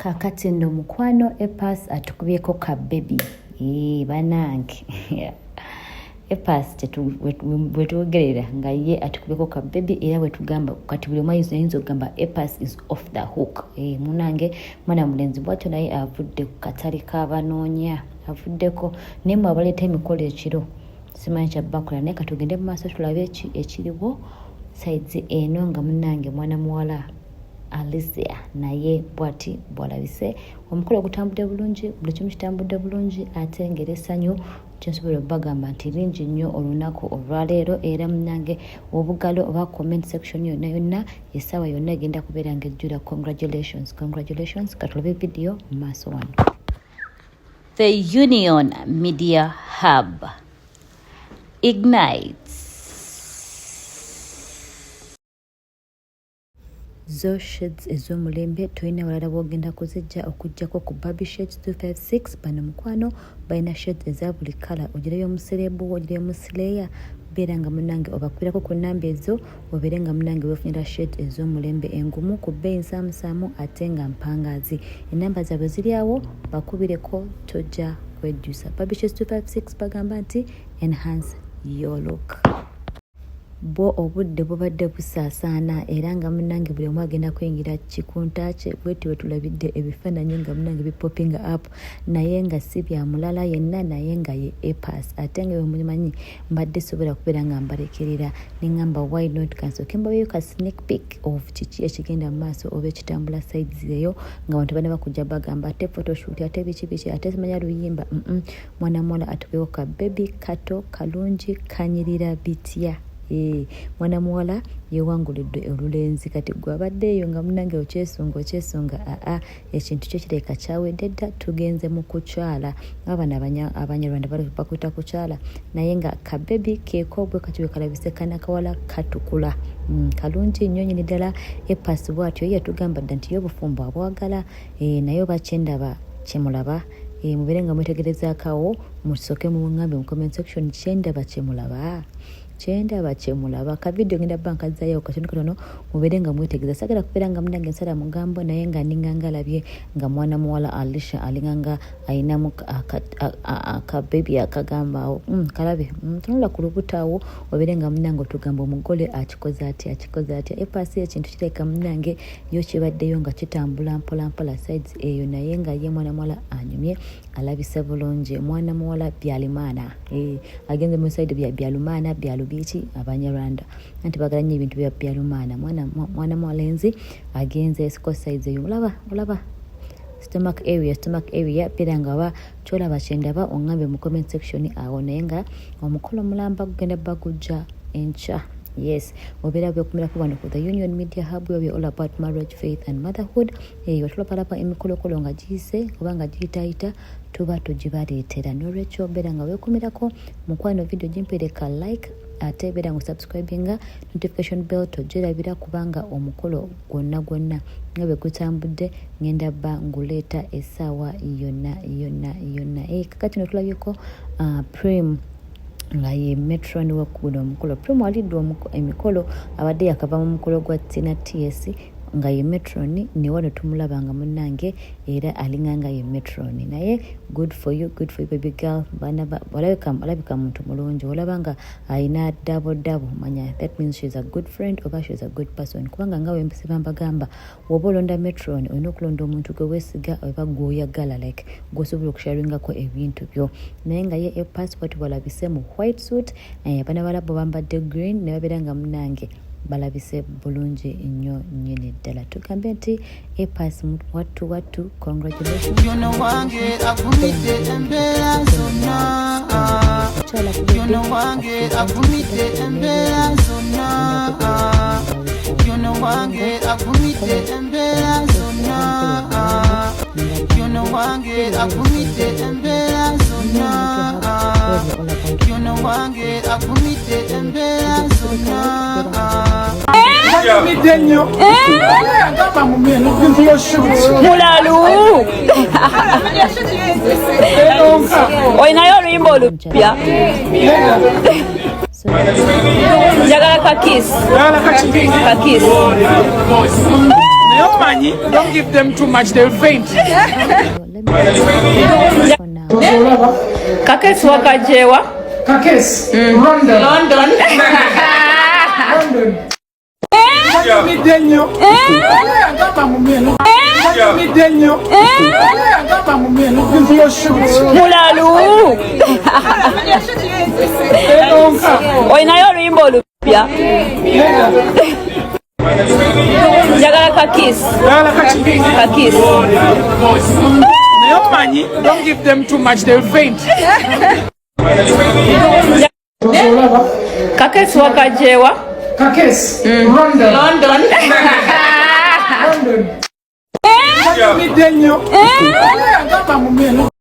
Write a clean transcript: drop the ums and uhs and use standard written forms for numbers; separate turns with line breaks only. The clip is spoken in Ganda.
kakati nno mukwano Epas atukubyeko ka baby banange Epas bwetugerera nga ye atukubyeko ka baby era bwetugamba kati buli omu ayinza okugamba Epas is off the hook. Munange mwana mulenzi bwatyo naye avudde ku katale k'abanoonya avuddeko naye mwe abaleeta emikolo ekiro simanyi kyabakola naye katugende mu maaso tulabe ekiriwo saizi eno nga munange mwana muwala Alicia naye bwati bwalabise omukolo ogutambudde bulungi buli kimu kitambudde bulungi ate ngeri essanyu kyensobola okubagamba nti lingi nnyo olunaku olwaleero era munange obugalo oba comment section yonna essaawa yonna egenda kubeera ng'ejjula. Congratulations katulabe video mu maaso wano. The Union Media Hub ignites. Zo shades ez'omulembe tulina walala bwogenda kuzijja okujjako ku Barbie Shades 256 bano mukwano balina shades eza buli kala ogirayo omuserebu ogirayo omusileya beera nga munange obakubirako ku nnamba ezo obeere nga munange weefunira shades ez'omulembe engumu ku bbeeyi nsaamusaamu ate nga mpangaazi. Ennamba zaabwe ziri awo bakubireko tojja kwejjusa. Barbie Shades 256 bagamba nti enhance your look. Bo obudde bubadde busaasaana era nga munange buli omu agenda kuyingira kikunta kye bweti wetulabidde ebifaananyi nga munange bipopinga up naye nga si bya mulala yenna naye nga ye Epas ate nga wemumanyi mbadde sobola kubeera nga mbalekerera neŋŋamba why not kansooke mbabeeyo ka sneak peek of kiki ekigenda mu maaso oba ekitambula sides eyo nga abantu bana bakujja bagamba ate photoshoot ate biki ate simanya luyimba mwana muwala atubeewo ka baby kato kalungi kanyirira bitya. Mwana muwala yewanguliddwe olulenzi kati gwe abaddeeyo nga munange okyesunga ekintu kyo kireka kyawedde dda tugenze mu kukyala abana abanyarwanda bakuta kukyala naye nga kabebi keeko bwe kati wekalabise kanakawala katukula kalungi nnyo nyini ddala Epas bwatyo ye tugamba dda nti y'obufumbo abwagala naye oba kyendaba kyemulaba mubeere nga mwetegerezaakawo musooke muŋŋambe mu comment section kyendaba kyemulaba ka video ngenda banka zayo katono mubeere nga mwetegereza sagala kubeera nga munange nsala mugambo naye nga ninganga labye nga mwana muwala Alicia alinganga ayinamu aka baby akagamba kalabe tunula ku lubutaawo obeere nga munange otugamba omugole akikoze atya Epas ekintu kireka munange yo kibaddeyo nga kitambula mpola sides eyo naye nga ye mwana muwala anyumye alabise bulungi. Mwana muwala byalimaana agenze mu side byalumana byalubiki abanyarwanda anti bagala nnyo ebintu bya byalumana mwana muwalenzi agenze siko sides eyo olaba stomach area pera nga ba cholaba kyendaba ongambe mu comment section awo naye nga omukolo mulamba gugenda bagujja encha. Yes, obeera byokumirako wano ku the Union Media Hub where we all about marriage, faith and motherhood. Watulapalapa emikolokolo nga giyise oba nga giyitaayita tuba tugibaleetera n'olwekyo obeera nga weekumirako mukwano video gimpereka like ate beera nga subscribinga notification bell togyerabira kubanga omukolo gwonna nga bwe gutambudde ngenda bba nguleeta essaawa yonna. Kakati no tulabyeko Prim nga ye metron wakuguda omukolo Prim aliddwa emikolo abadde yakava mu mukolo gwa Tina TS nga ye metron ne wano tumulaba nga munnange era alinganga ye metron naye good for you baby girl olabika muntu mulungi olaba nga ayina double manya that means she's a good friend oba she's a good person kubanga nga wempise bambagamba woba olonda metron olina okulonda omuntu gwe weesiga oba gwoyagala like gwosobola okusharingako ebintu byo naye nga ye passport balabise mu white suit abana balabo bambadde green ne babeera nga munnange balabise bulungi nnyo nnyini ddala tugambe nti Epas wattu congratulations.
wange agumidde embeera zonna wange agumidde embeera zonna wange agumidde embeera zonna wange agumidde embeera zonna wange agumidde embeera zonna
mulalu olinayo oluyimba olupya njagala kakisi No money, don't give them too much, they'll faint.
Kakes wakajewa.
Kakes, London.
London.
Midenyo. Ngaba mumelo. Midenyo. Ngaba mumelo. Video shoot.
Mulalu. Oinayo oluyimba olupya. Njagala kakis. Kakis.
No money, don't give them too much, they'll faint.
Kakes wakajewa.
Kakes, London.
London.
Midenyo. Ngaba mumelo.